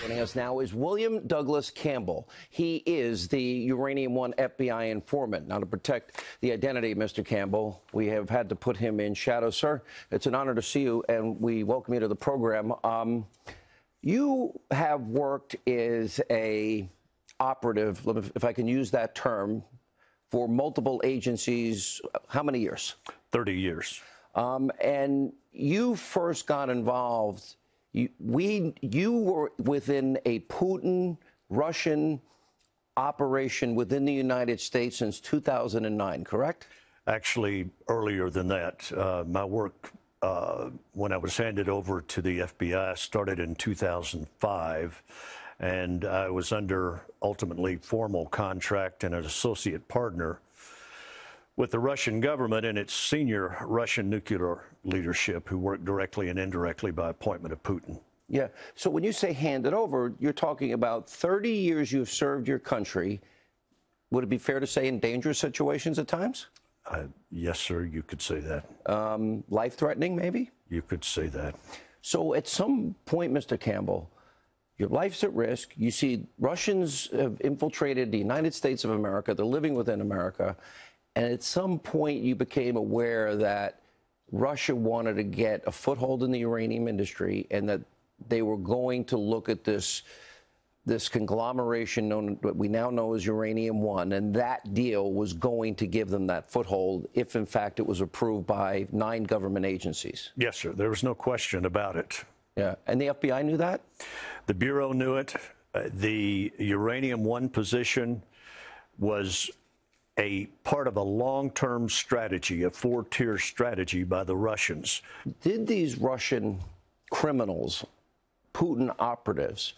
Joining us now is William Douglas Campbell. He is the Uranium One FBI informant. Now, to protect the identity of Mr. Campbell, we have had to put him in shadow. Sir, it's an honor to see you, and we welcome you to the program. You have worked as a operative, if I can use that term, for multiple agencies. How many years? 30 years. And you first got involved. You were within a Putin-Russian operation within the United States since 2009, correct? Actually, earlier than that. My work, when I was handed over to the FBI, started in 2005, and I was under, ultimately, formal contract and an associate partner with the Russian government and its senior Russian nuclear leadership, who worked directly and indirectly by appointment of Putin. Yeah. So when you say handed over, you're talking about 30 years you've served your country. Would it be fair to say in dangerous situations at times? Yes, sir, you could say that. Life-threatening, maybe? You could say that. So at some point, Mr. Campbell, your life's at risk. You see Russians have infiltrated the United States of America. They're living within America. And at some point, you became aware that Russia wanted to get a foothold in the uranium industry and that they were going to look at this conglomeration known, what we now know as Uranium One, and that deal was going to give them that foothold if, in fact, it was approved by 9 government agencies. Yes, sir. There was no question about it. Yeah. And the FBI knew that? The Bureau knew it. The Uranium One position was a part of a long-term strategy, a 4-tier strategy by the Russians. Did these Russian criminals, Putin operatives,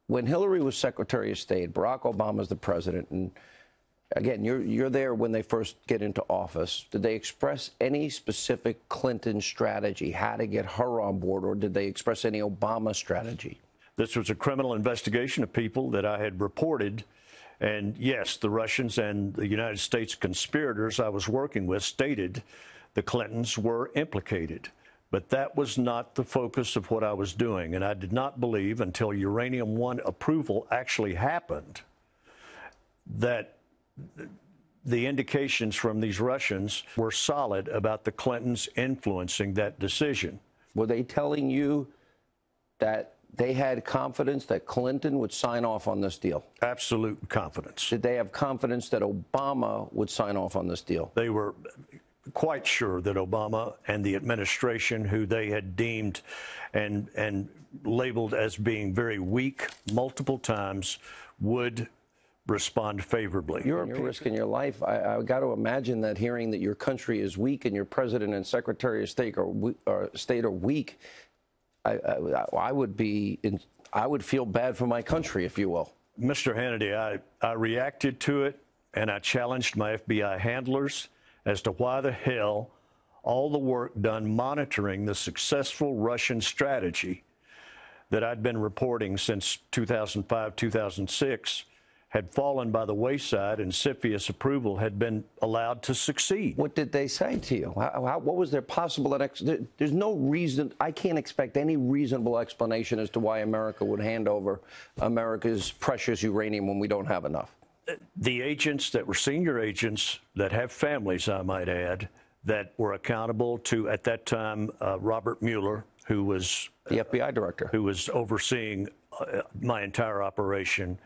when Hillary was Secretary of State, Barack Obama's the president, and again, you're there when they first get into office, did they express any specific Clinton strategy, how to get her on board, or did they express any Obama strategy? This was a criminal investigation of people that I had reported. And yes, the Russians and the United States conspirators I was working with stated the Clintons were implicated. But that was not the focus of what I was doing. And I did not believe until Uranium One approval actually happened that the indications from these Russians were solid about the Clintons influencing that decision. Were they telling you that they had confidence that Clinton would sign off on this deal? Absolute confidence. Did they have confidence that Obama would sign off on this deal? They were quite sure that Obama and the administration, who they had deemed and labeled as being very weak multiple times, would respond favorably. You're risking your life. I got to imagine that hearing that your country is weak and your president and secretary of state are weak, I would feel bad for my country, if you will. Mr. Hannity, I reacted to it, and I challenged my FBI handlers as to why the hell all the work done monitoring the successful Russian strategy that I'd been reporting since 2005, 2006 had fallen by the wayside, and CFIUS approval had been allowed to succeed. What did they say to you? What was their possible there's no reason, I can't expect any reasonable explanation as to why America would hand over America's precious uranium when we don't have enough. The agents that were senior agents that have families, I might add, that were accountable to, at that time, Robert Mueller, who was the FBI director, who was overseeing my entire operation,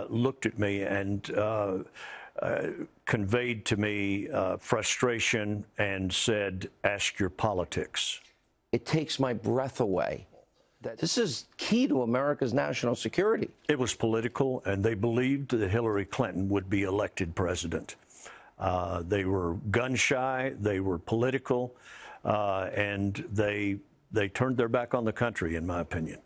looked at me and conveyed to me frustration and said, "Ask your politics." It takes my breath away. This is key to America's national security. It was political, and they believed that Hillary Clinton would be elected president. They were gun-shy, they were political, and they turned their back on the country, in my opinion.